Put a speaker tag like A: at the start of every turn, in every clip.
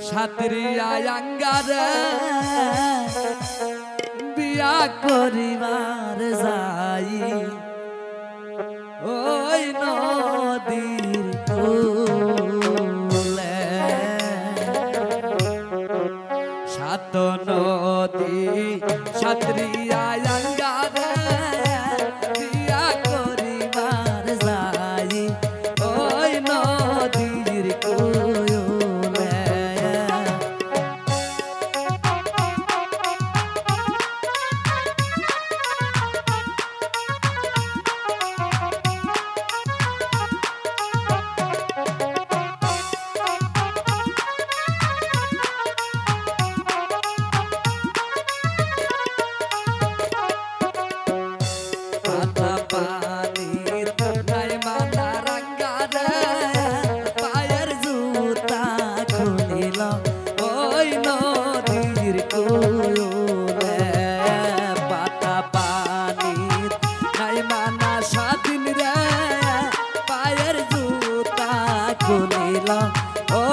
A: সাতরিয়া আঙ্গারে বিয়া করিবার যাই ওই নদীর কূলে সাত নদী সাতরিয়া আঙ্গারে বিয়া করিবার যাই ওই নদীর কূলে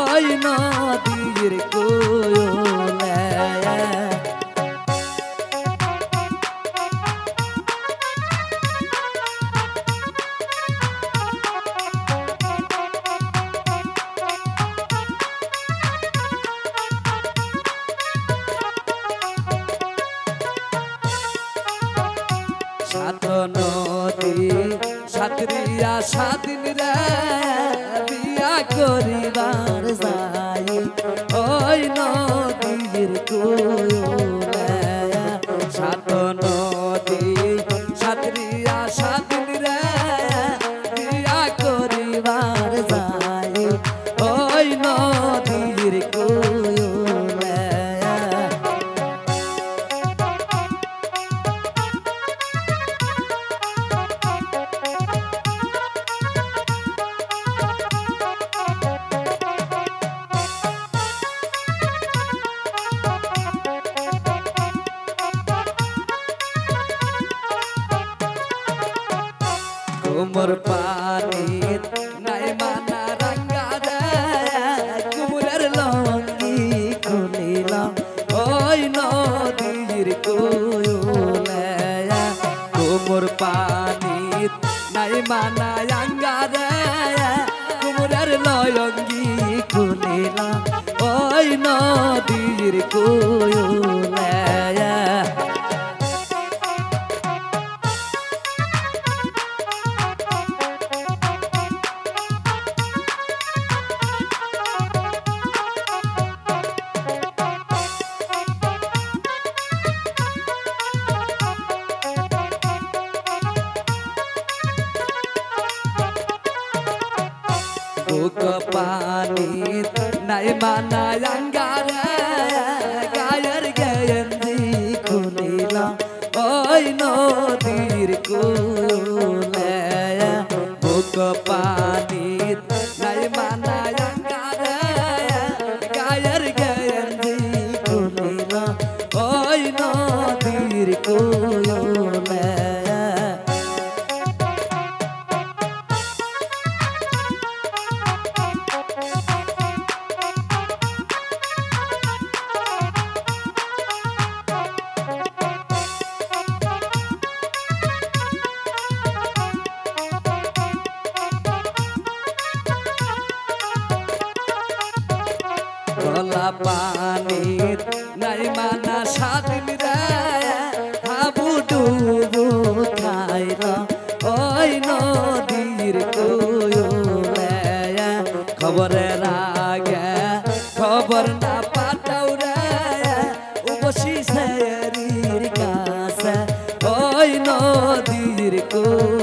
A: ওই নদীর কূলে সাত নদী সাতরিয়া স্বাধীন রে বিয়া করিবার যাই ওই নদীর কূলে সাত নদী সাতরিয়া স্বাধীন রে বিয়া করিবার যাই ওই নদীর কূলে কুমোর পানি নাই মানা রাঙ্গারে কুমোরের লঙ্গি খুলিলাম ওই নদীর কূলে কুমোর পানি নাই মানা রাঙ্গারে কুমোরের লঙ্গি খুলিলাম ওই নদীর কূলে বুক পানি নাই মানা আঙ্গারে গায়ের গেঞ্জি খুলিলাম ওই নদীর কূলে বুক পানি নাই মানা আঙ্গারে গায়ের গেঞ্জি খুলিলাম ওই নদীর কূলে গলা পানি নাই মানা স্বাধীন রে হাবু ডুবু খাইল ওই নদীর কূলে খবরের আগে খবর না পাঠাও রে উপসী সেরির কাছে ওই নদীর কূলে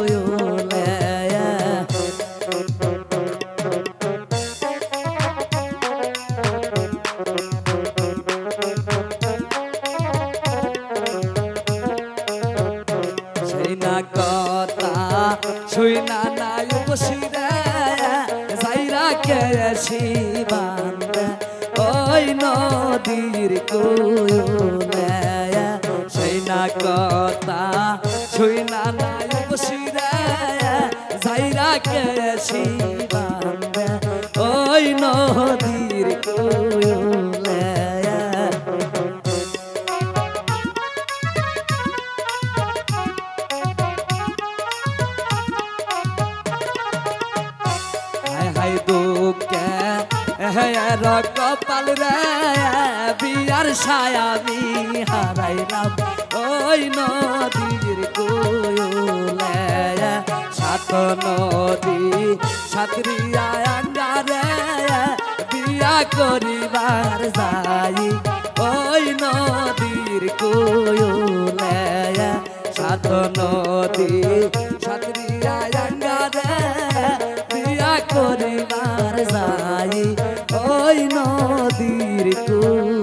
A: কথা শুই না নাই উপসিরে যাইরা কেছি বান্দে ওই নদীর কূলে সেই না কথা শুই না নাই উপসিরে যাইরা কেছি বান্দে ওই নদীর কূলে হাই দুঃখে হের কপাল রে বিয়ার সায়ামি হারাইলাম ওই নদীর কুলে সাত নদী সাতরিয়া আঙ্গারে বিয়া করিবার যাই ওই নদীর কুলে সাত নদী সাতরিয়া আঙ্গারে বিয়া করিবার যাই ওই নদীর কুলে